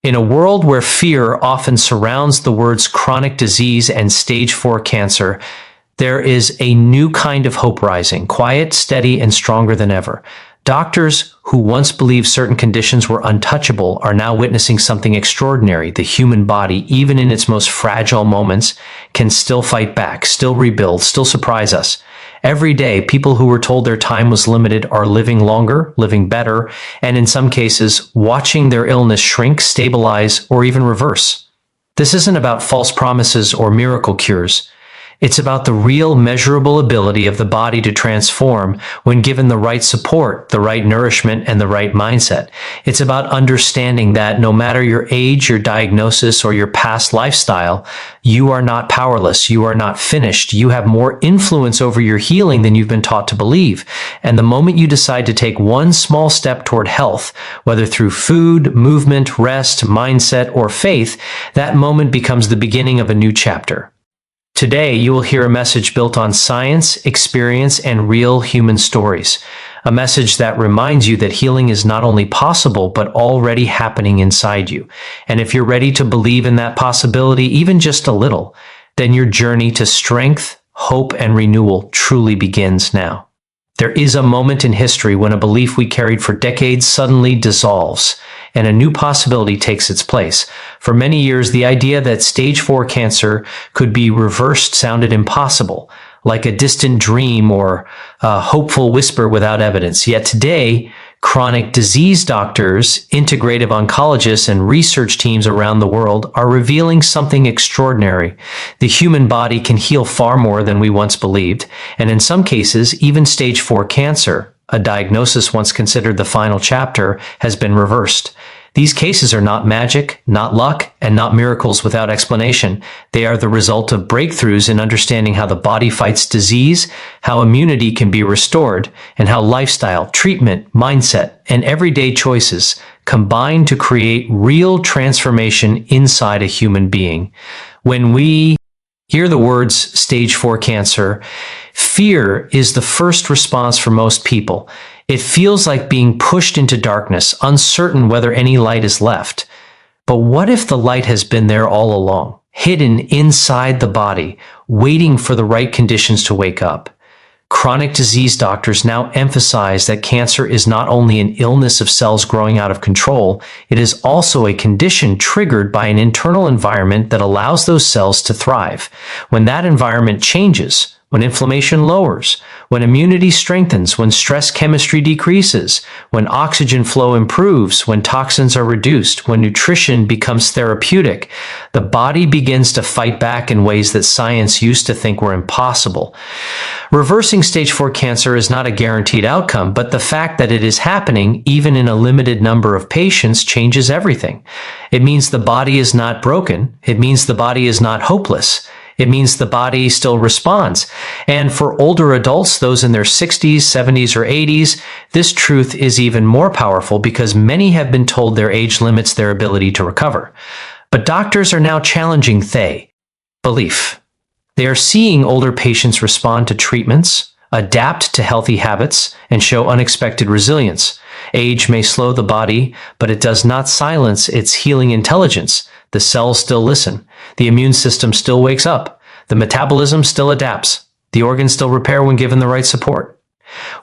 In a world where fear often surrounds the words chronic disease and stage 4 cancer, there is a new kind of hope rising, quiet, steady, and stronger than ever. Doctors who once believed certain conditions were untouchable are now witnessing something extraordinary. The human body, even in its most fragile moments, can still fight back, still rebuild, still surprise us. Every day, people who were told their time was limited are living longer, living better, and in some cases, watching their illness shrink, stabilize, or even reverse. This isn't about false promises or miracle cures. It's about the real measurable ability of the body to transform when given the right support, the right nourishment, and the right mindset. It's about understanding that no matter your age, your diagnosis, or your past lifestyle, you are not powerless. You are not finished. You have more influence over your healing than you've been taught to believe. And the moment you decide to take one small step toward health, whether through food, movement, rest, mindset, or faith, that moment becomes the beginning of a new chapter. Today, you will hear a message built on science, experience, and real human stories. A message that reminds you that healing is not only possible, but already happening inside you. And if you're ready to believe in that possibility, even just a little, then your journey to strength, hope, and renewal truly begins now. There is a moment in history when a belief we carried for decades suddenly dissolves, and a new possibility takes its place. For many years, the idea that stage 4 cancer could be reversed sounded impossible, like a distant dream or a hopeful whisper without evidence. Yet today, chronic disease doctors, integrative oncologists, and research teams around the world are revealing something extraordinary. The human body can heal far more than we once believed, and in some cases, even stage 4 cancer, a diagnosis once considered the final chapter, has been reversed. These cases are not magic, not luck, and not miracles without explanation. They are the result of breakthroughs in understanding how the body fights disease, how immunity can be restored, and how lifestyle, treatment, mindset, and everyday choices combine to create real transformation inside a human being. When we hear the words stage 4 cancer, fear is the first response for most people. It feels like being pushed into darkness, uncertain whether any light is left. But what if the light has been there all along, hidden inside the body, waiting for the right conditions to wake up? Chronic disease doctors now emphasize that cancer is not only an illness of cells growing out of control, it is also a condition triggered by an internal environment that allows those cells to thrive. When that environment changes, when inflammation lowers, when immunity strengthens, when stress chemistry decreases, when oxygen flow improves, when toxins are reduced, when nutrition becomes therapeutic, the body begins to fight back in ways that science used to think were impossible. Reversing stage 4 cancer is not a guaranteed outcome, but the fact that it is happening, even in a limited number of patients, changes everything. It means the body is not broken. It means the body is not hopeless. It means the body still responds. And for older adults, those in their 60s, 70s, or 80s, this truth is even more powerful because many have been told their age limits their ability to recover. But doctors are now challenging belief. They are seeing older patients respond to treatments, adapt to healthy habits, and show unexpected resilience. Age may slow the body, but it does not silence its healing intelligence. The cells still listen. The immune system still wakes up. The metabolism still adapts. The organs still repair when given the right support.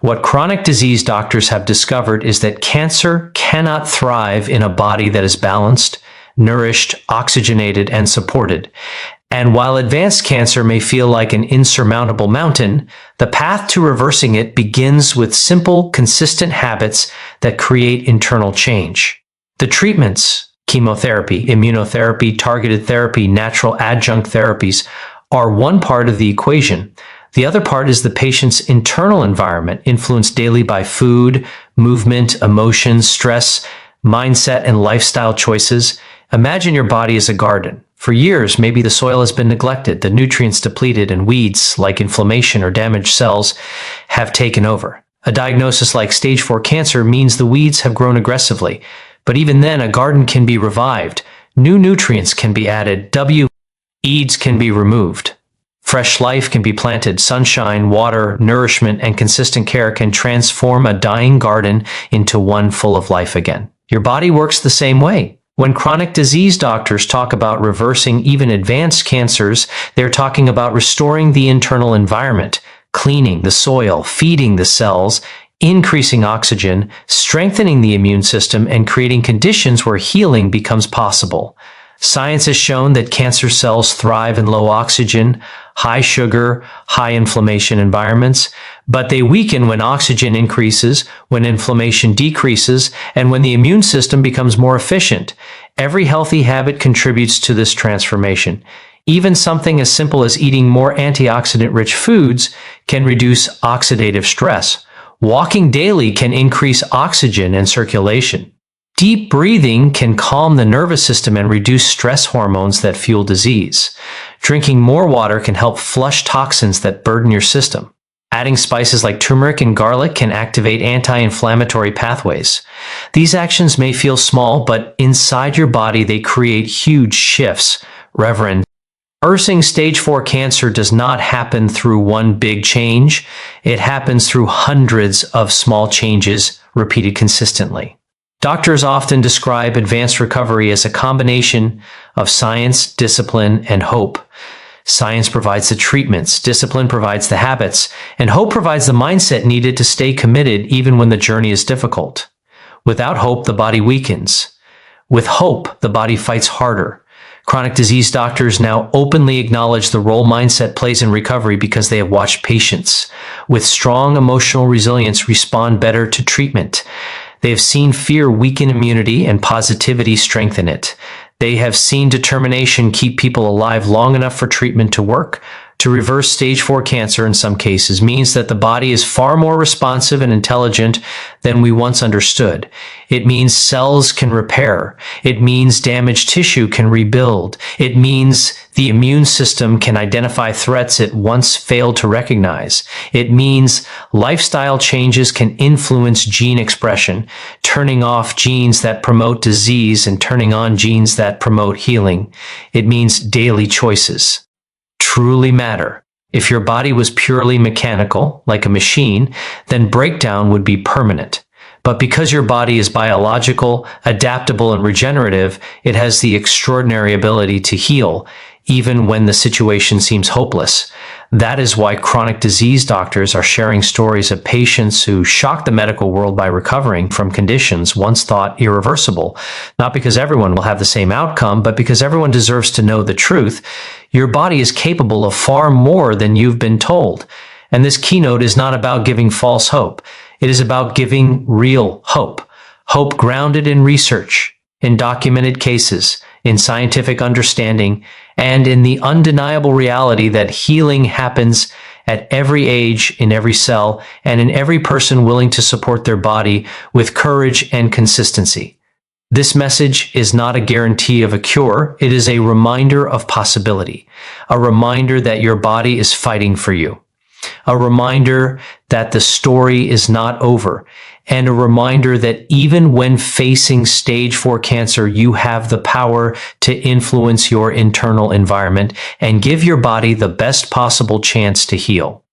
What chronic disease doctors have discovered is that cancer cannot thrive in a body that is balanced, nourished, oxygenated, and supported. And while advanced cancer may feel like an insurmountable mountain, the path to reversing it begins with simple, consistent habits that create internal change. The treatments, chemotherapy, immunotherapy, targeted therapy, natural adjunct therapies, are one part of the equation. The other part is the patient's internal environment, influenced daily by food, movement, emotions, stress, mindset, and lifestyle choices. Imagine your body as a garden. For years, maybe the soil has been neglected, the nutrients depleted, and weeds, like inflammation or damaged cells, have taken over. A diagnosis like stage 4 cancer means the weeds have grown aggressively. But even then, a garden can be revived. New nutrients can be added. Weeds can be removed. Fresh life can be planted. Sunshine, water, nourishment, and consistent care can transform a dying garden into one full of life again. Your body works the same way. When chronic disease doctors talk about reversing even advanced cancers, they're talking about restoring the internal environment, cleaning the soil, feeding the cells, increasing oxygen, strengthening the immune system, and creating conditions where healing becomes possible. Science has shown that cancer cells thrive in low oxygen, high sugar, high inflammation environments, but they weaken when oxygen increases, when inflammation decreases, and when the immune system becomes more efficient. Every healthy habit contributes to this transformation. Even something as simple as eating more antioxidant-rich foods can reduce oxidative stress. Walking daily can increase oxygen and circulation. Deep breathing can calm the nervous system and reduce stress hormones that fuel disease. Drinking more water can help flush toxins that burden your system. Adding spices like turmeric and garlic can activate anti-inflammatory pathways. These actions may feel small, but inside your body they create huge shifts. Reverend, reversing stage 4 cancer does not happen through one big change. It happens through hundreds of small changes repeated consistently. Doctors often describe advanced recovery as a combination of science, discipline, and hope. Science provides the treatments, discipline provides the habits, and hope provides the mindset needed to stay committed even when the journey is difficult. Without hope, the body weakens. With hope, the body fights harder. Chronic disease doctors now openly acknowledge the role mindset plays in recovery because they have watched patients with strong emotional resilience respond better to treatment. They have seen fear weaken immunity and positivity strengthen it. They have seen determination keep people alive long enough for treatment to work. To reverse stage 4 cancer in some cases means that the body is far more responsive and intelligent than we once understood. It means cells can repair. It means damaged tissue can rebuild. It means the immune system can identify threats it once failed to recognize. It means lifestyle changes can influence gene expression, turning off genes that promote disease and turning on genes that promote healing. It means daily choices truly matter. If your body was purely mechanical, like a machine, then breakdown would be permanent. But because your body is biological, adaptable, and regenerative, it has the extraordinary ability to heal, even when the situation seems hopeless. That is why chronic disease doctors are sharing stories of patients who shocked the medical world by recovering from conditions once thought irreversible. Not because everyone will have the same outcome, but because everyone deserves to know the truth. Your body is capable of far more than you've been told. And this keynote is not about giving false hope. It is about giving real hope. Hope grounded in research, in documented cases, in scientific understanding, and in the undeniable reality that healing happens at every age, in every cell, and in every person willing to support their body with courage and consistency. This message is not a guarantee of a cure. It is a reminder of possibility, a reminder that your body is fighting for you, a reminder that the story is not over, and a reminder that even when facing stage 4 cancer, you have the power to influence your internal environment and give your body the best possible chance to heal.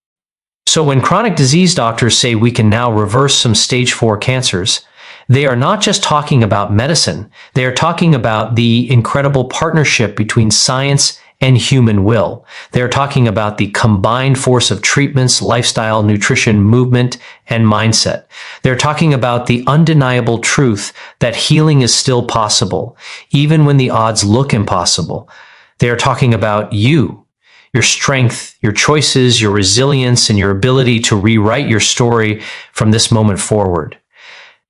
So when chronic disease doctors say we can now reverse some stage 4 cancers, they are not just talking about medicine. They are talking about the incredible partnership between science and human will. They are talking about the combined force of treatments, lifestyle, nutrition, movement, and mindset. They're talking about the undeniable truth that healing is still possible, even when the odds look impossible. They are talking about you, your strength, your choices, your resilience, and your ability to rewrite your story from this moment forward.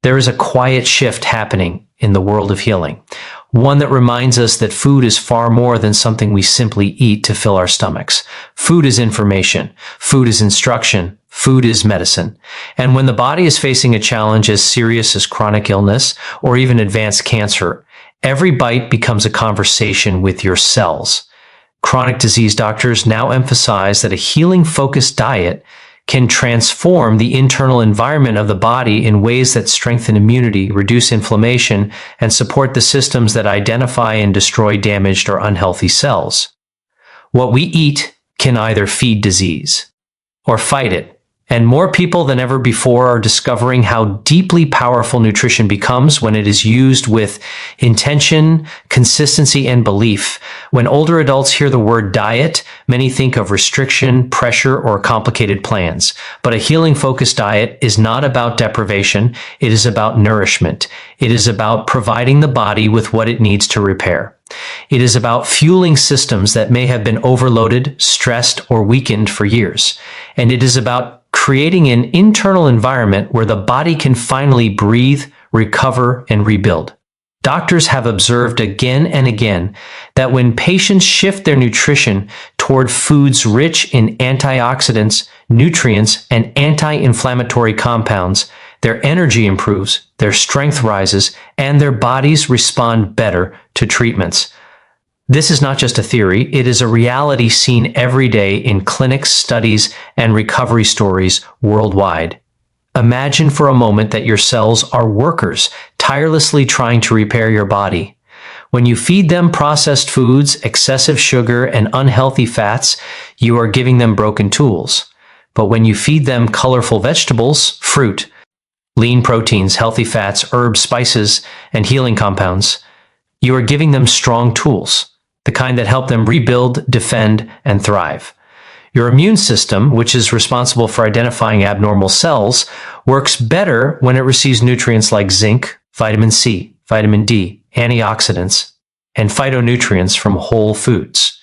There is a quiet shift happening in the world of healing, one that reminds us that food is far more than something we simply eat to fill our stomachs. Food is information. Food is instruction. Food is medicine. And when the body is facing a challenge as serious as chronic illness or even advanced cancer, every bite becomes a conversation with your cells. Chronic disease doctors now emphasize that a healing-focused diet can transform the internal environment of the body in ways that strengthen immunity, reduce inflammation, and support the systems that identify and destroy damaged or unhealthy cells. What we eat can either feed disease or fight it, And more people than ever before are discovering how deeply powerful nutrition becomes when it is used with intention, consistency, and belief. When older adults hear the word diet, many think of restriction, pressure, or complicated plans. But a healing-focused diet is not about deprivation. It is about nourishment. It is about providing the body with what it needs to repair. It is about fueling systems that may have been overloaded, stressed, or weakened for years. And it is about creating an internal environment where the body can finally breathe, recover, and rebuild. Doctors have observed again and again that when patients shift their nutrition toward foods rich in antioxidants, nutrients, and anti-inflammatory compounds, their energy improves, their strength rises, and their bodies respond better to treatments. This is not just a theory, it is a reality seen every day in clinics, studies, and recovery stories worldwide. Imagine for a moment that your cells are workers, tirelessly trying to repair your body. When you feed them processed foods, excessive sugar, and unhealthy fats, you are giving them broken tools. But when you feed them colorful vegetables, fruit, lean proteins, healthy fats, herbs, spices, and healing compounds, you are giving them strong tools, the kind that help them rebuild, defend, and thrive. Your immune system, which is responsible for identifying abnormal cells, works better when it receives nutrients like zinc, vitamin C, vitamin D, antioxidants, and phytonutrients from whole foods.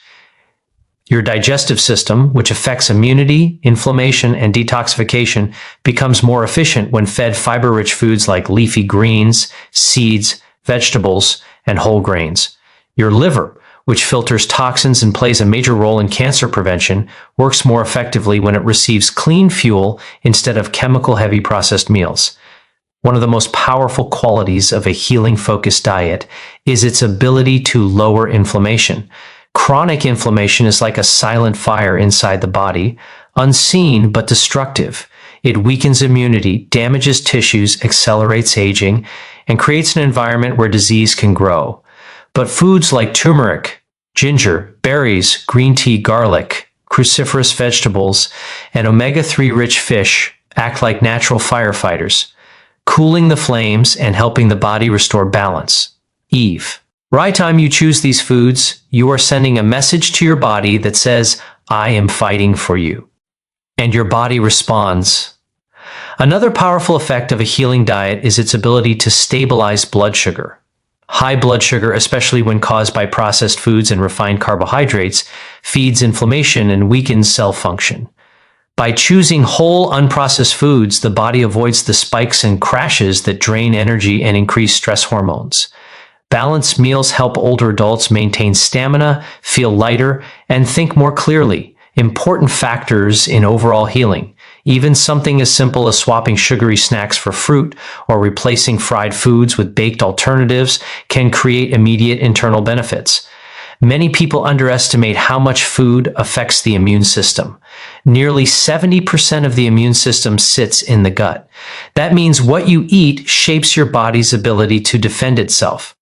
Your digestive system, which affects immunity, inflammation, and detoxification, becomes more efficient when fed fiber-rich foods like leafy greens, seeds, vegetables, and whole grains. Your liver, which filters toxins and plays a major role in cancer prevention, works more effectively when it receives clean fuel instead of chemical-heavy processed meals. One of the most powerful qualities of a healing-focused diet is its ability to lower inflammation. Chronic inflammation is like a silent fire inside the body, unseen but destructive. It weakens immunity, damages tissues, accelerates aging, and creates an environment where disease can grow. But foods like turmeric, ginger, berries, green tea, garlic, cruciferous vegetables, and omega-3 rich fish act like natural firefighters, cooling the flames and helping the body restore balance. Eve. Right time you choose these foods, you are sending a message to your body that says, I am fighting for you. And your body responds. Another powerful effect of a healing diet is its ability to stabilize blood sugar. High blood sugar, especially when caused by processed foods and refined carbohydrates, feeds inflammation and weakens cell function. By choosing whole, unprocessed foods, the body avoids the spikes and crashes that drain energy and increase stress hormones. Balanced meals help older adults maintain stamina, feel lighter, and think more clearly, important factors in overall healing. Even something as simple as swapping sugary snacks for fruit or replacing fried foods with baked alternatives can create immediate internal benefits. Many people underestimate how much food affects the immune system. Nearly 70% of the immune system sits in the gut. That means what you eat shapes your body's ability to defend itself.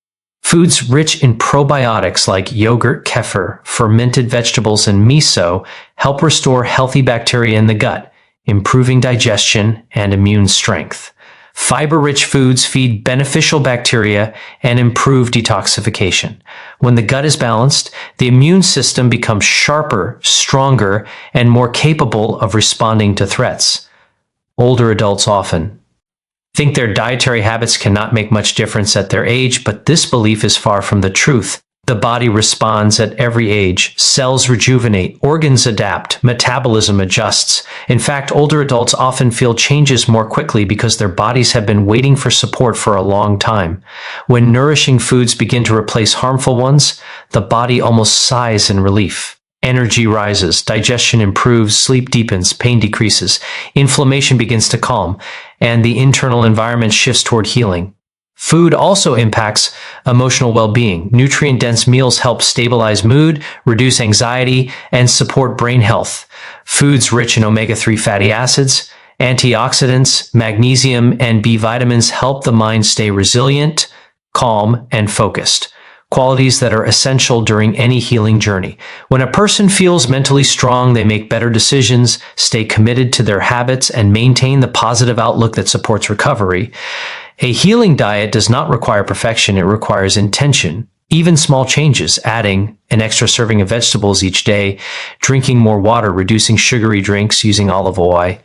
Foods rich in probiotics like yogurt, kefir, fermented vegetables, and miso help restore healthy bacteria in the gut, improving digestion and immune strength. Fiber-rich foods feed beneficial bacteria and improve detoxification. When the gut is balanced, the immune system becomes sharper, stronger, and more capable of responding to threats. Older adults often think their dietary habits cannot make much difference at their age, but this belief is far from the truth. The body responds at every age. Cells rejuvenate, organs adapt, metabolism adjusts. In fact, older adults often feel changes more quickly because their bodies have been waiting for support for a long time. When nourishing foods begin to replace harmful ones, the body almost sighs in relief. Energy rises, digestion improves, sleep deepens, pain decreases, inflammation begins to calm, and the internal environment shifts toward healing. Food also impacts emotional well-being. Nutrient-dense meals help stabilize mood, reduce anxiety, and support brain health. Foods rich in omega-3 fatty acids, antioxidants, magnesium, and B vitamins help the mind stay resilient, calm, and focused. qualities that are essential during any healing journey. When a person feels mentally strong, they make better decisions, stay committed to their habits, and maintain the positive outlook that supports recovery. A healing diet does not require perfection, it requires intention. Even small changes, adding an extra serving of vegetables each day, drinking more water, reducing sugary drinks, using olive oil,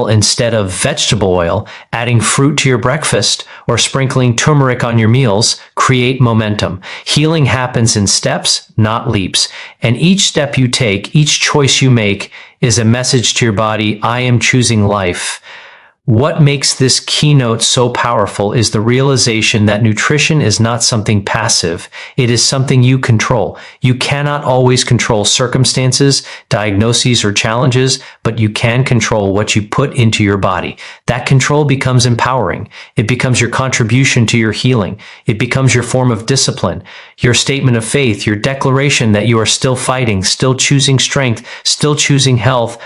instead of vegetable oil, adding fruit to your breakfast, or sprinkling turmeric on your meals, create momentum. Healing happens in steps, not leaps. And each step you take, each choice you make, is a message to your body, I am choosing life. What makes this keynote so powerful is the realization that nutrition is not something passive. It is something you control. You cannot always control circumstances, diagnoses, or challenges, but you can control what you put into your body. That control becomes empowering. It becomes your contribution to your healing. It becomes your form of discipline, your statement of faith, your declaration that you are still fighting, still choosing strength, still choosing health.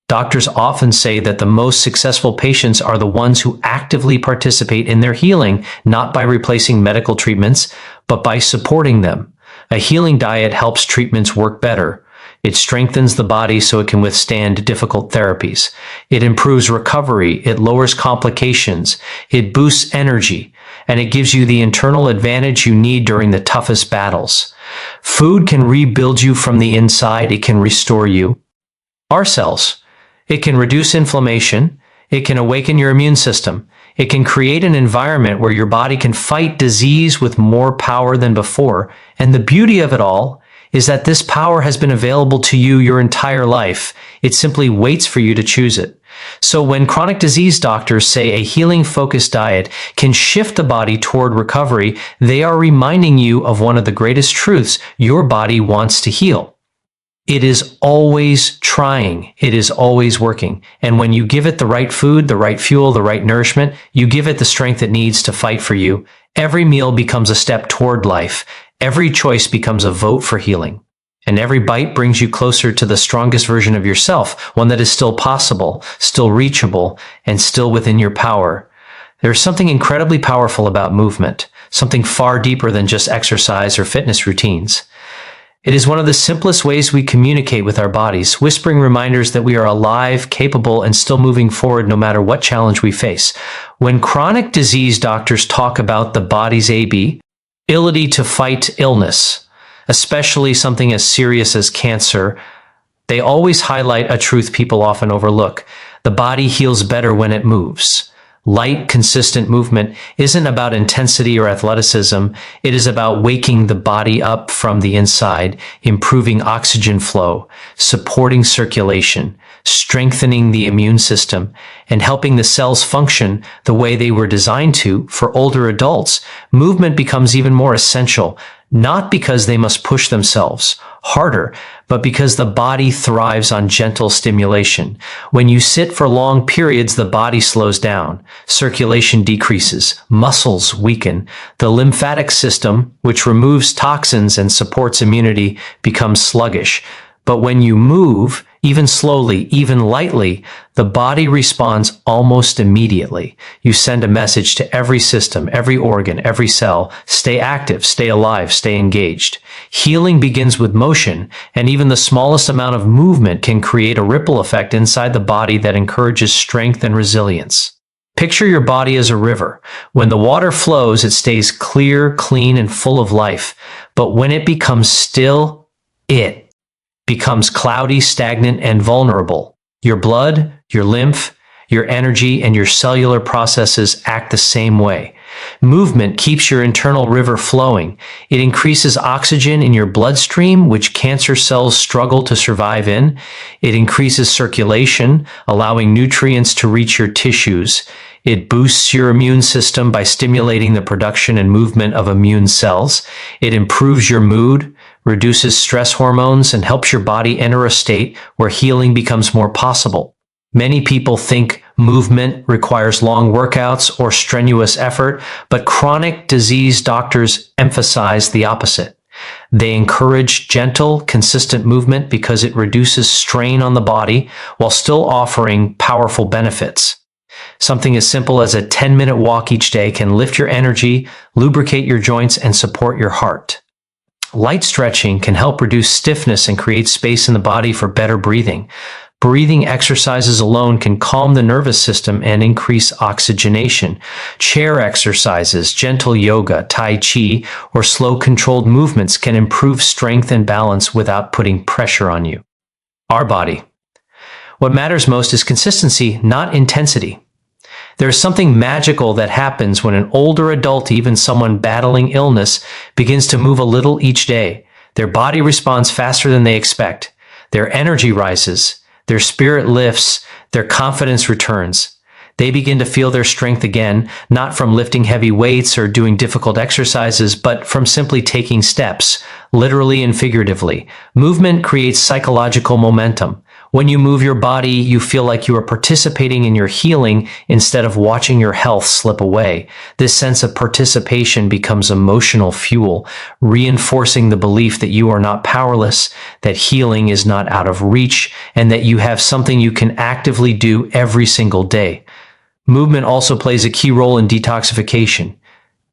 Doctors often say that the most successful patients are the ones who actively participate in their healing, not by replacing medical treatments, but by supporting them. A healing diet helps treatments work better. It strengthens the body so it can withstand difficult therapies. It improves recovery. It lowers complications. It boosts energy. And it gives you the internal advantage you need during the toughest battles. Food can rebuild you from the inside. It can restore you. Our cells. It can reduce inflammation. It can awaken your immune system. It can create an environment where your body can fight disease with more power than before. And the beauty of it all is that this power has been available to you your entire life. It simply waits for you to choose it. So when chronic disease doctors say a healing-focused diet can shift the body toward recovery, they are reminding you of one of the greatest truths: your body wants to heal. It is always trying. It is always working. And when you give it the right food, the right fuel, the right nourishment, you give it the strength it needs to fight for you. Every meal becomes a step toward life. Every choice becomes a vote for healing. And every bite brings you closer to the strongest version of yourself, one that is still possible, still reachable, and still within your power. There's something incredibly powerful about movement, something far deeper than just exercise or fitness routines. It is one of the simplest ways we communicate with our bodies, whispering reminders that we are alive, capable, and still moving forward no matter what challenge we face. When chronic disease doctors talk about the body's ability to fight illness, especially something as serious as cancer, they always highlight a truth people often overlook. The body heals better when it moves. Light, consistent movement isn't about intensity or athleticism. It is about waking the body up from the inside, improving oxygen flow, supporting circulation, strengthening the immune system, and helping the cells function the way they were designed to. For older adults, movement becomes even more essential, not because they must push themselves harder, but because the body thrives on gentle stimulation. When you sit for long periods, the body slows down, circulation decreases, muscles weaken, the lymphatic system, which removes toxins and supports immunity, becomes sluggish. But when you move, even slowly, even lightly, the body responds almost immediately. You send a message to every system, every organ, every cell: stay active, stay alive, stay engaged. Healing begins with motion, and even the smallest amount of movement can create a ripple effect inside the body that encourages strength and resilience. Picture your body as a river. When the water flows, it stays clear, clean, and full of life. But when it becomes still, it becomes cloudy, stagnant, and vulnerable. Your blood, your lymph, your energy, and your cellular processes act the same way. Movement keeps your internal river flowing. It increases oxygen in your bloodstream, which cancer cells struggle to survive in. It increases circulation, allowing nutrients to reach your tissues. It boosts your immune system by stimulating the production and movement of immune cells. It improves your mood, reduces stress hormones, and helps your body enter a state where healing becomes more possible. Many people think movement requires long workouts or strenuous effort, but chronic disease doctors emphasize the opposite. They encourage gentle, consistent movement because it reduces strain on the body while still offering powerful benefits. Something as simple as a 10-minute walk each day can lift your energy, lubricate your joints, and support your heart. Light stretching can help reduce stiffness and create space in the body for better breathing. Breathing exercises alone can calm the nervous system and increase oxygenation. Chair exercises, gentle yoga, tai chi, or slow controlled movements can improve strength and balance without putting pressure on you. Our body. What matters most is consistency, not intensity. There is something magical that happens when an older adult, even someone battling illness, begins to move a little each day. Their body responds faster than they expect. Their energy rises. Their spirit lifts, their confidence returns. They begin to feel their strength again, not from lifting heavy weights or doing difficult exercises, but from simply taking steps, literally and figuratively. Movement creates psychological momentum. When you move your body, you feel like you are participating in your healing instead of watching your health slip away. This sense of participation becomes emotional fuel, reinforcing the belief that you are not powerless, that healing is not out of reach, and that you have something you can actively do every single day. Movement also plays a key role in detoxification.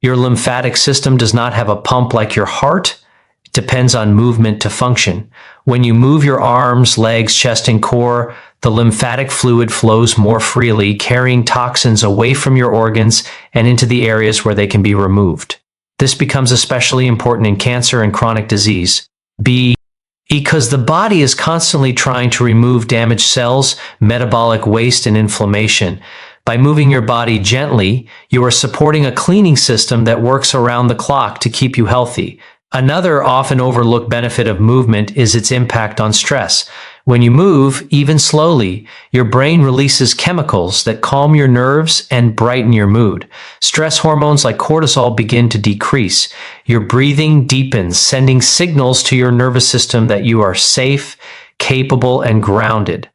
Your lymphatic system does not have a pump like your heart. It depends on movement to function. When you move your arms, legs, chest, and core, the lymphatic fluid flows more freely, carrying toxins away from your organs and into the areas where they can be removed. This becomes especially important in cancer and chronic disease. Because the body is constantly trying to remove damaged cells, metabolic waste, and inflammation. By moving your body gently, you are supporting a cleaning system that works around the clock to keep you healthy. Another often overlooked benefit of movement is its impact on stress. When you move, even slowly, your brain releases chemicals that calm your nerves and brighten your mood. Stress hormones like cortisol begin to decrease. Your breathing deepens, sending signals to your nervous system that you are safe, capable, and grounded.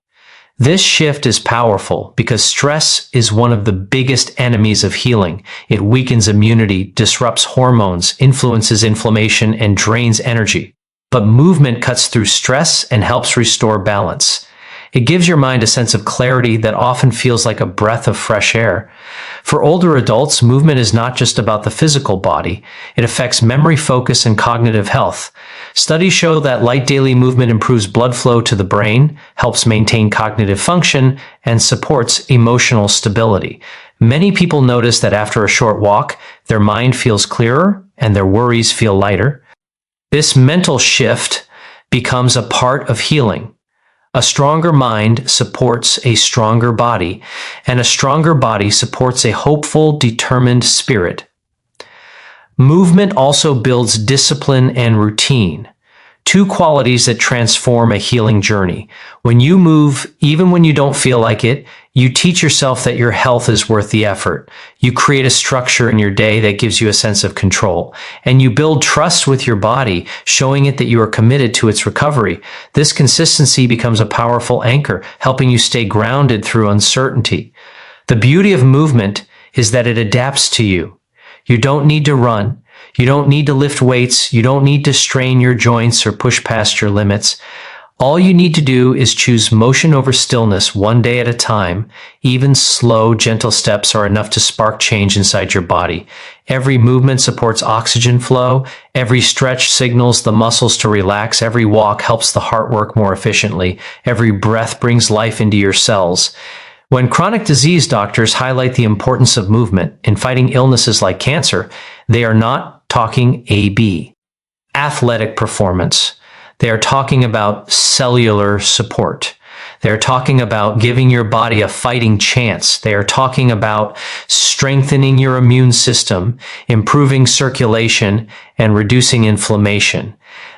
This shift is powerful because stress is one of the biggest enemies of healing. It weakens immunity, disrupts hormones, influences inflammation, and drains energy. But movement cuts through stress and helps restore balance. It gives your mind a sense of clarity that often feels like a breath of fresh air. For older adults, movement is not just about the physical body. It affects memory, focus, and cognitive health. Studies show that light daily movement improves blood flow to the brain, helps maintain cognitive function, and supports emotional stability. Many people notice that after a short walk, their mind feels clearer and their worries feel lighter. This mental shift becomes a part of healing. A stronger mind supports a stronger body, and a stronger body supports a hopeful, determined spirit. Movement also builds discipline and routine, two qualities that transform a healing journey. When you move, even when you don't feel like it, you teach yourself that your health is worth the effort. You create a structure in your day that gives you a sense of control, and you build trust with your body, showing it that you are committed to its recovery. This consistency becomes a powerful anchor, helping you stay grounded through uncertainty. The beauty of movement is that it adapts to you. You don't need to run. You don't need to lift weights. You don't need to strain your joints or push past your limits. All you need to do is choose motion over stillness one day at a time. Even slow, gentle steps are enough to spark change inside your body. Every movement supports oxygen flow. Every stretch signals the muscles to relax. Every walk helps the heart work more efficiently. Every breath brings life into your cells. When chronic disease doctors highlight the importance of movement in fighting illnesses like cancer, they are not talking AB, athletic performance. They are talking about cellular support. They're talking about giving your body a fighting chance. They are talking about strengthening your immune system, improving circulation, and reducing inflammation.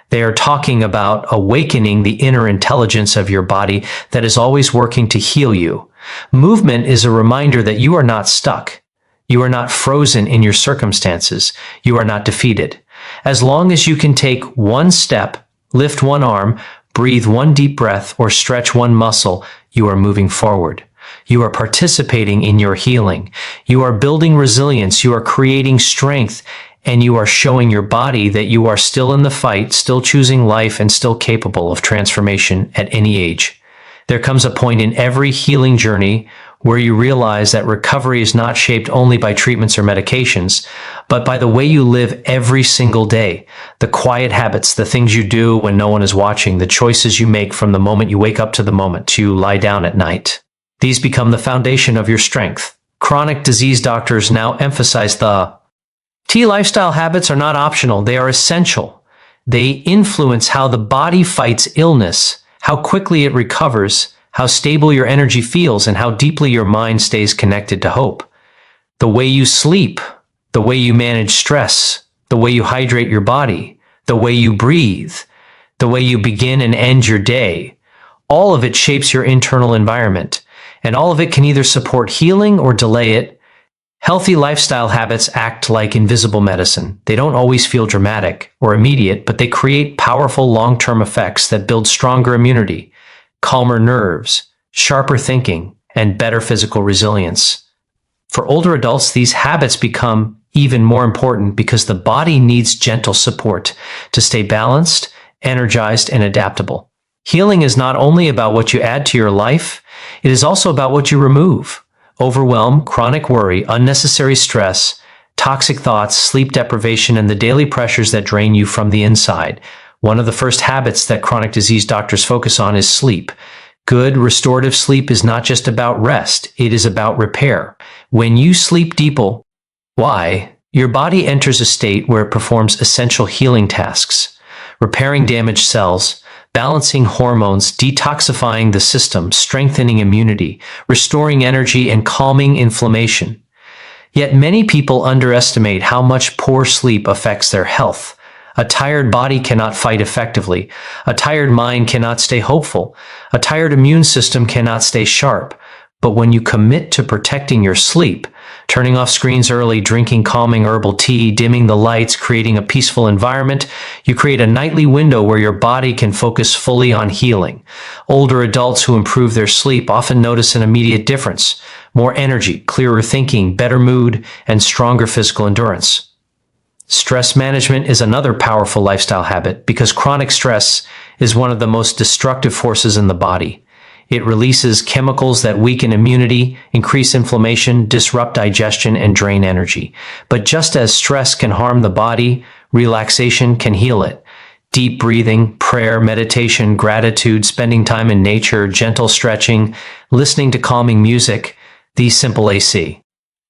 They are talking about awakening the inner intelligence of your body that is always working to heal you. Movement is a reminder that you are not stuck. You are not frozen in your circumstances. You are not defeated. As long as you can take one step, lift one arm, breathe one deep breath, or stretch one muscle, you are moving forward. You are participating in your healing. You are building resilience. You are creating strength. And you are showing your body that you are still in the fight, still choosing life, and still capable of transformation at any age. There comes a point in every healing journey where you realize that recovery is not shaped only by treatments or medications, but by the way you live every single day. The quiet habits, the things you do when no one is watching, the choices you make from the moment you wake up to the moment you lie down at night. These become the foundation of your strength. Chronic disease doctors now emphasize the lifestyle habits are not optional, they are essential. They influence how the body fights illness, how quickly it recovers, how stable your energy feels, and how deeply your mind stays connected to hope. The way you sleep, the way you manage stress, the way you hydrate your body, the way you breathe, the way you begin and end your day, all of it shapes your internal environment, and all of it can either support healing or delay it. Healthy lifestyle habits act like invisible medicine. They don't always feel dramatic or immediate, but they create powerful long-term effects that build stronger immunity, calmer nerves, sharper thinking, and better physical resilience. For older adults, these habits become even more important because the body needs gentle support to stay balanced, energized, and adaptable. Healing is not only about what you add to your life, it is also about what you remove. Overwhelm, chronic worry, unnecessary stress, toxic thoughts, sleep deprivation, and the daily pressures that drain you from the inside. One of the first habits that chronic disease doctors focus on is sleep. Good, restorative sleep is not just about rest, it is about repair. When you sleep deeply, your body enters a state where it performs essential healing tasks, repairing damaged cells, balancing hormones, detoxifying the system, strengthening immunity, restoring energy, and calming inflammation. Yet many people underestimate how much poor sleep affects their health. A tired body cannot fight effectively. A tired mind cannot stay hopeful. A tired immune system cannot stay sharp. But when you commit to protecting your sleep, turning off screens early, drinking calming herbal tea, dimming the lights, creating a peaceful environment, you create a nightly window where your body can focus fully on healing. Older adults who improve their sleep often notice an immediate difference: more energy, clearer thinking, better mood, and stronger physical endurance. Stress management is another powerful lifestyle habit because chronic stress is one of the most destructive forces in the body. It releases chemicals that weaken immunity, increase inflammation, disrupt digestion, and drain energy. But just as stress can harm the body, relaxation can heal it. Deep breathing, prayer, meditation, gratitude, spending time in nature, gentle stretching, listening to calming music, these simple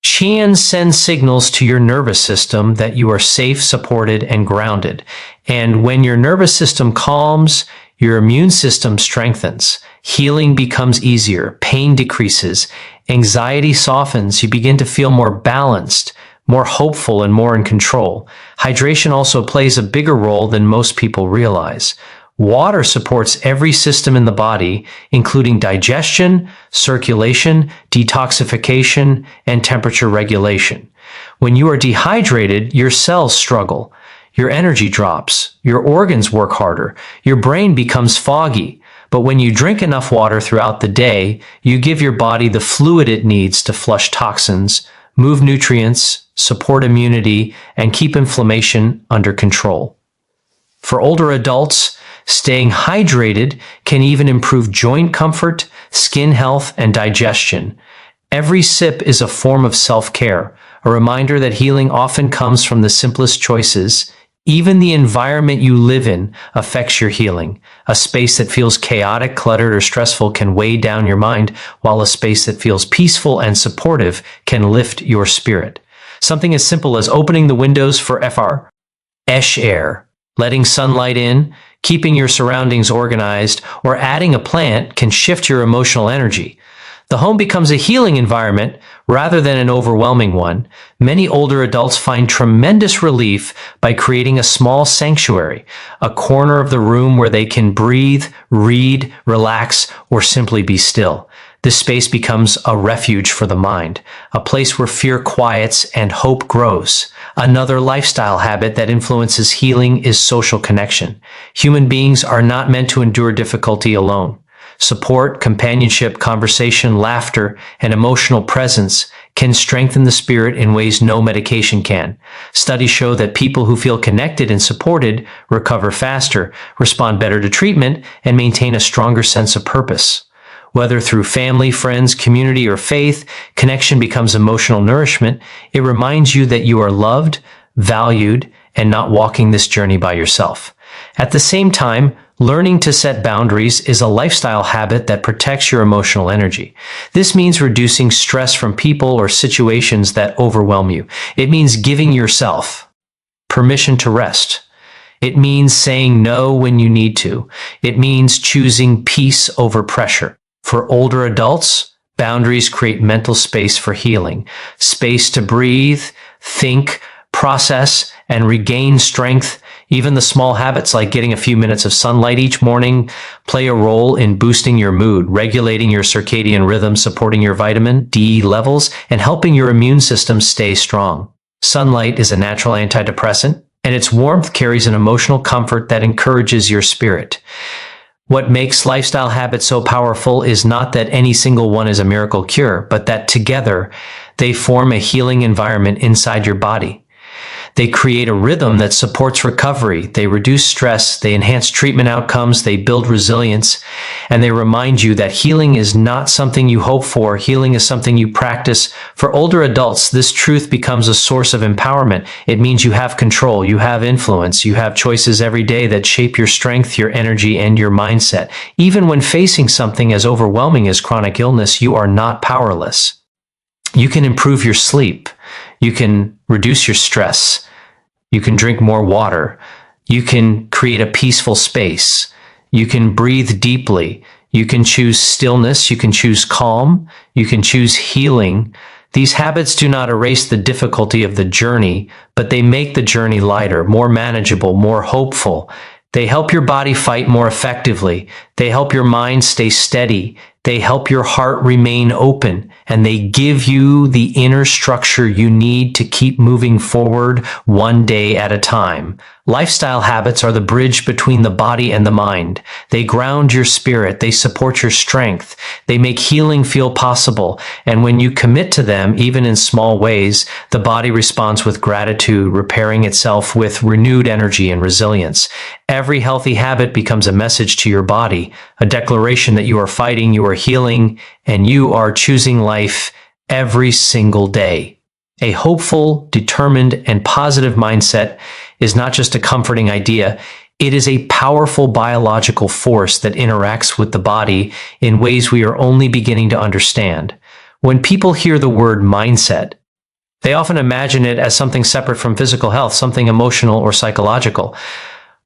chants send signals to your nervous system that you are safe, supported, and grounded. And when your nervous system calms, your immune system strengthens. Healing becomes easier, pain decreases, anxiety softens, you begin to feel more balanced, more hopeful, and more in control. Hydration also plays a bigger role than most people realize. Water supports every system in the body, including digestion, circulation, detoxification, and temperature regulation. When you are dehydrated, your cells struggle. Your energy drops. Your organs work harder. Your brain becomes foggy. But when you drink enough water throughout the day, you give your body the fluid it needs to flush toxins, move nutrients, support immunity, and keep inflammation under control. For older adults, staying hydrated can even improve joint comfort, skin health, and digestion. Every sip is a form of self-care, a reminder that healing often comes from the simplest choices. Even the environment you live in affects your healing. A space that feels chaotic, cluttered, or stressful can weigh down your mind, while a space that feels peaceful and supportive can lift your spirit. Something as simple as opening the windows for fresh air, letting sunlight in, keeping your surroundings organized, or adding a plant can shift your emotional energy. The home becomes a healing environment rather than an overwhelming one. Many older adults find tremendous relief by creating a small sanctuary, a corner of the room where they can breathe, read, relax, or simply be still. This space becomes a refuge for the mind, a place where fear quiets and hope grows. Another lifestyle habit that influences healing is social connection. Human beings are not meant to endure difficulty alone. Support, companionship, conversation, laughter, and emotional presence can strengthen the spirit in ways no medication can. Studies show that people who feel connected and supported recover faster, respond better to treatment, and maintain a stronger sense of purpose. Whether through family, friends, community, or faith, connection becomes emotional nourishment. It reminds you that you are loved, valued, and not walking this journey by yourself. At the same time, learning to set boundaries is a lifestyle habit that protects your emotional energy. This means reducing stress from people or situations that overwhelm you. It means giving yourself permission to rest. It means saying no when you need to. It means choosing peace over pressure. For older adults, boundaries create mental space for healing, space to breathe, think, process, and regain strength. Even the small habits like getting a few minutes of sunlight each morning play a role in boosting your mood, regulating your circadian rhythm, supporting your vitamin D levels, and helping your immune system stay strong. Sunlight is a natural antidepressant, and its warmth carries an emotional comfort that encourages your spirit. What makes lifestyle habits so powerful is not that any single one is a miracle cure, but that together they form a healing environment inside your body. They create a rhythm that supports recovery. They reduce stress. They enhance treatment outcomes. They build resilience. And they remind you that healing is not something you hope for. Healing is something you practice. For older adults, this truth becomes a source of empowerment. It means you have control. You have influence. You have choices every day that shape your strength, your energy, and your mindset. Even when facing something as overwhelming as chronic illness, you are not powerless. You can improve your sleep. You can reduce your stress. You can drink more water. You can create a peaceful space. You can breathe deeply. You can choose stillness. You can choose calm. You can choose healing. These habits do not erase the difficulty of the journey, but they make the journey lighter, more manageable, more hopeful. They help your body fight more effectively. They help your mind stay steady. They help your heart remain open, and they give you the inner structure you need to keep moving forward one day at a time. Lifestyle habits are the bridge between the body and the mind. They ground your spirit. They support your strength. They make healing feel possible. And when you commit to them, even in small ways, the body responds with gratitude, repairing itself with renewed energy and resilience. Every healthy habit becomes a message to your body, a declaration that you are fighting, you are healing, and you are choosing life every single day. A hopeful, determined, and positive mindset is not just a comforting idea. It is a powerful biological force that interacts with the body in ways we are only beginning to understand. When people hear the word mindset, they often imagine it as something separate from physical health, something emotional or psychological.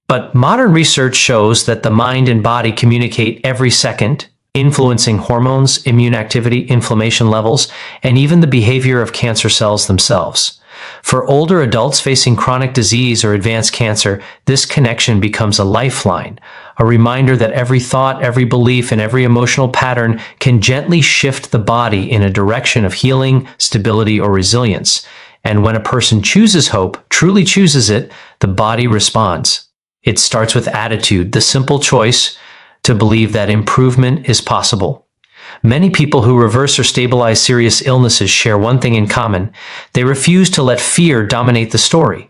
But modern research shows that the mind and body communicate every second, influencing hormones, immune activity, inflammation levels, and even the behavior of cancer cells themselves. For older adults facing chronic disease or advanced cancer, this connection becomes a lifeline, a reminder that every thought, every belief, and every emotional pattern can gently shift the body in a direction of healing, stability, or resilience. And when a person chooses hope, truly chooses it, the body responds. It starts with attitude, the simple choice to believe that improvement is possible. Many people who reverse or stabilize serious illnesses share one thing in common. They refuse to let fear dominate the story.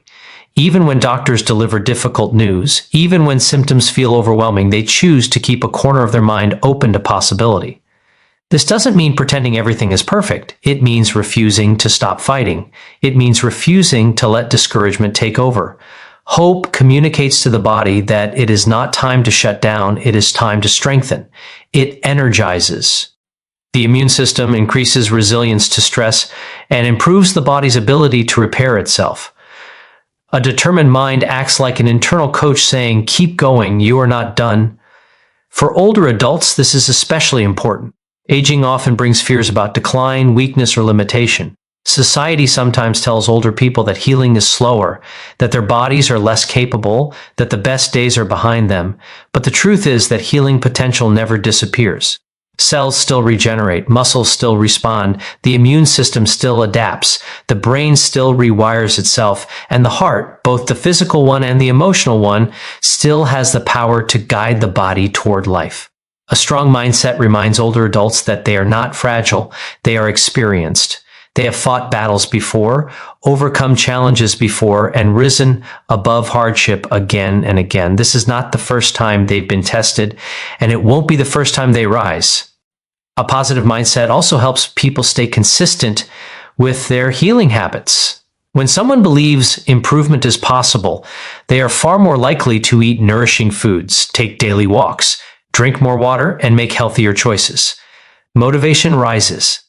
Even when doctors deliver difficult news, even when symptoms feel overwhelming, they choose to keep a corner of their mind open to possibility. This doesn't mean pretending everything is perfect. It means refusing to stop fighting. It means refusing to let discouragement take over. Hope communicates to the body that it is not time to shut down, it is time to strengthen. It energizes. The immune system increases resilience to stress and improves the body's ability to repair itself. A determined mind acts like an internal coach saying, "Keep going, you are not done." For older adults, this is especially important. Aging often brings fears about decline, weakness, or limitation. Society sometimes tells older people that healing is slower, that their bodies are less capable, that the best days are behind them. But the truth is that healing potential never disappears. Cells still regenerate, muscles still respond, the immune system still adapts, the brain still rewires itself, and the heart, both the physical one and the emotional one, still has the power to guide the body toward life. A strong mindset reminds older adults that they are not fragile, they are experienced. They have fought battles before, overcome challenges before, and risen above hardship again and again. This is not the first time they've been tested, and it won't be the first time they rise. A positive mindset also helps people stay consistent with their healing habits. When someone believes improvement is possible, they are far more likely to eat nourishing foods, take daily walks, drink more water, and make healthier choices. Motivation rises.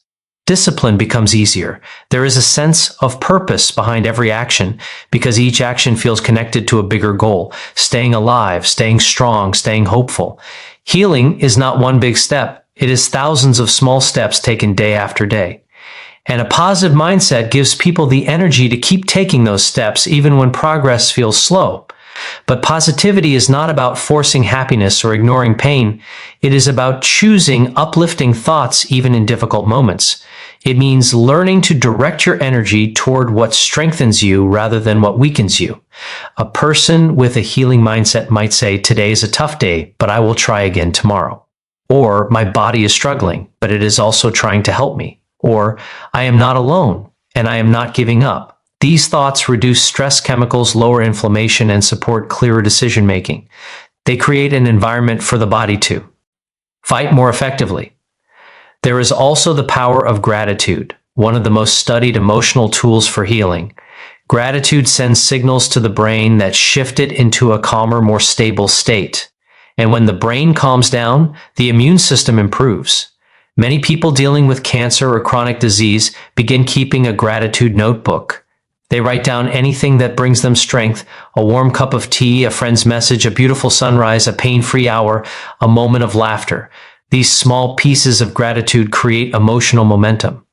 Discipline becomes easier. There is a sense of purpose behind every action because each action feels connected to a bigger goal, staying alive, staying strong, staying hopeful. Healing is not one big step. It is thousands of small steps taken day after day. And a positive mindset gives people the energy to keep taking those steps even when progress feels slow. But positivity is not about forcing happiness or ignoring pain. It is about choosing uplifting thoughts even in difficult moments. It means learning to direct your energy toward what strengthens you rather than what weakens you. A person with a healing mindset might say, "Today is a tough day, but I will try again tomorrow." Or, "My body is struggling, but it is also trying to help me." Or, "I am not alone, and I am not giving up." These thoughts reduce stress chemicals, lower inflammation, and support clearer decision-making. They create an environment for the body to fight more effectively. There is also the power of gratitude, one of the most studied emotional tools for healing. Gratitude sends signals to the brain that shift it into a calmer, more stable state. And when the brain calms down, the immune system improves. Many people dealing with cancer or chronic disease begin keeping a gratitude notebook. They write down anything that brings them strength: a warm cup of tea, a friend's message, a beautiful sunrise, a pain-free hour, a moment of laughter. These small pieces of gratitude create emotional momentum.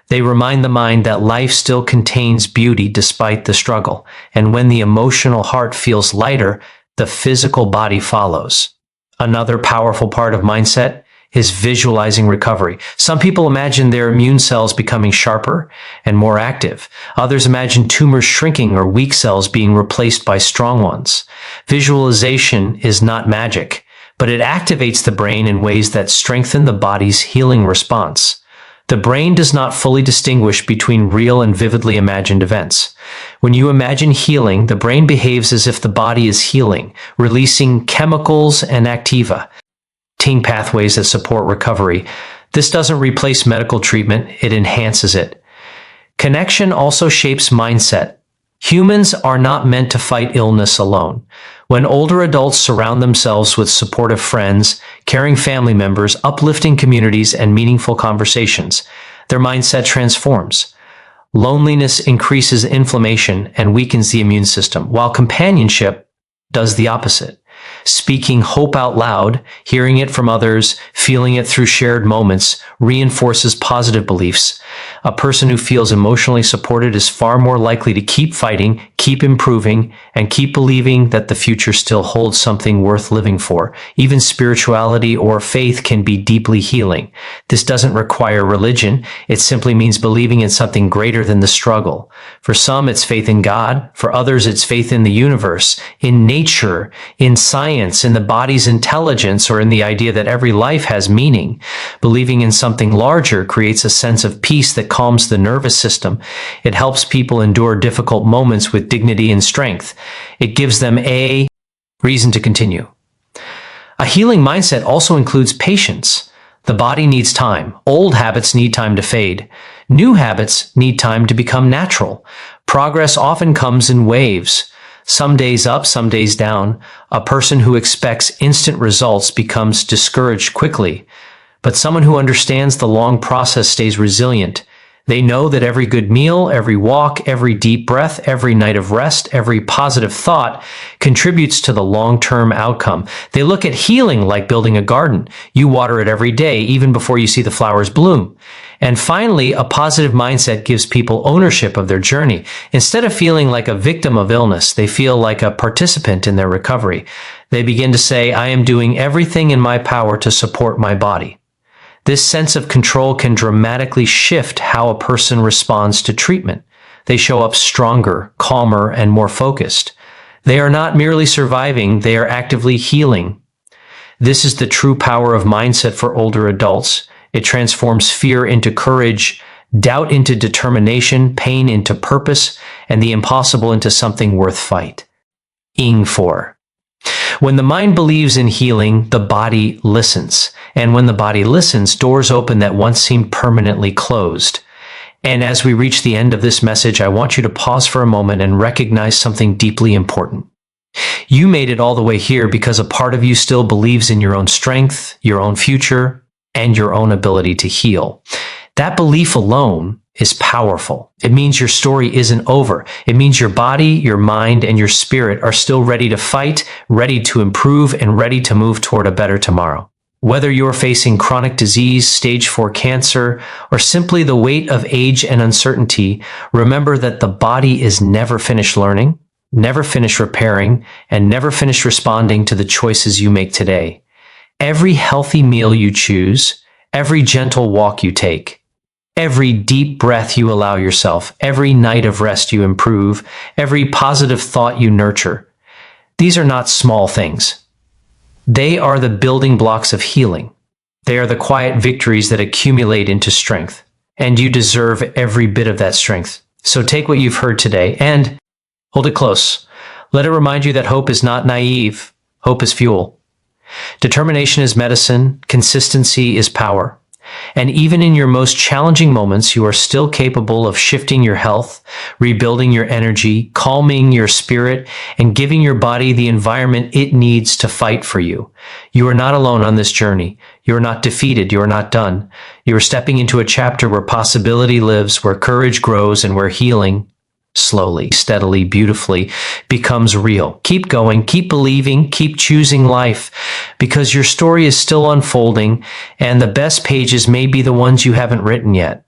They remind the mind that life still contains beauty despite the struggle. And when the emotional heart feels lighter, the physical body follows. Another powerful part of mindset is visualizing recovery. Some people imagine their immune cells becoming sharper and more active. Others imagine tumors shrinking or weak cells being replaced by strong ones. Visualization is not magic, but it activates the brain in ways that strengthen the body's healing response. The brain does not fully distinguish between real and vividly imagined events. When you imagine healing, the brain behaves as if the body is healing, releasing chemicals and activa, pathways that support recovery. This doesn't replace medical treatment, it enhances it. Connection also shapes mindset. Humans are not meant to fight illness alone. When older adults surround themselves with supportive friends, caring family members, uplifting communities, and meaningful conversations, their mindset transforms. Loneliness increases inflammation and weakens the immune system, while companionship does the opposite. Speaking hope out loud, hearing it from others, feeling it through shared moments, reinforces positive beliefs. A person who feels emotionally supported is far more likely to keep fighting, keep improving, and keep believing that the future still holds something worth living for. Even spirituality or faith can be deeply healing. This doesn't require religion. It simply means believing in something greater than the struggle. For some, it's faith in God. For others, it's faith in the universe, in nature, in science, in the body's intelligence, or in the idea that every life has meaning. Believing in something larger creates a sense of peace that calms the nervous system. It helps people endure difficult moments with dignity and strength. It gives them a reason to continue. A healing mindset also includes patience. The body needs time. Old habits need time to fade. New habits need time to become natural. Progress often comes in waves. Some days up, some days down. A person who expects instant results becomes discouraged quickly. But someone who understands the long process stays resilient. They know that every good meal, every walk, every deep breath, every night of rest, every positive thought contributes to the long-term outcome. They look at healing like building a garden. You water it every day, even before you see the flowers bloom. And finally, a positive mindset gives people ownership of their journey. Instead of feeling like a victim of illness, they feel like a participant in their recovery. They begin to say, "I am doing everything in my power to support my body." This sense of control can dramatically shift how a person responds to treatment. They show up stronger, calmer, and more focused. They are not merely surviving, they are actively healing. This is the true power of mindset for older adults. It transforms fear into courage, doubt into determination, pain into purpose, and the impossible into something worth fighting for. When the mind believes in healing, the body listens. And when the body listens, doors open that once seemed permanently closed. And as we reach the end of this message, I want you to pause for a moment and recognize something deeply important. You made it all the way here because a part of you still believes in your own strength, your own future, and your own ability to heal. That belief alone is powerful. It means your story isn't over. It means your body, your mind, and your spirit are still ready to fight, ready to improve, and ready to move toward a better tomorrow. Whether you're facing chronic disease, stage 4 cancer, or simply the weight of age and uncertainty, remember that the body is never finished learning, never finished repairing, and never finished responding to the choices you make today. Every healthy meal you choose, every gentle walk you take, every deep breath you allow yourself, every night of rest you improve, every positive thought you nurture. These are not small things. They are the building blocks of healing. They are the quiet victories that accumulate into strength. And you deserve every bit of that strength. So take what you've heard today and hold it close. Let it remind you that hope is not naive. Hope is fuel. Determination is medicine. Consistency is power. And even in your most challenging moments, you are still capable of shifting your health, rebuilding your energy, calming your spirit, and giving your body the environment it needs to fight for you. You are not alone on this journey. You are not defeated. You are not done. You are stepping into a chapter where possibility lives, where courage grows, and where healing, slowly, steadily, beautifully, becomes real. Keep going, keep believing, keep choosing life, because your story is still unfolding, and the best pages may be the ones you haven't written yet.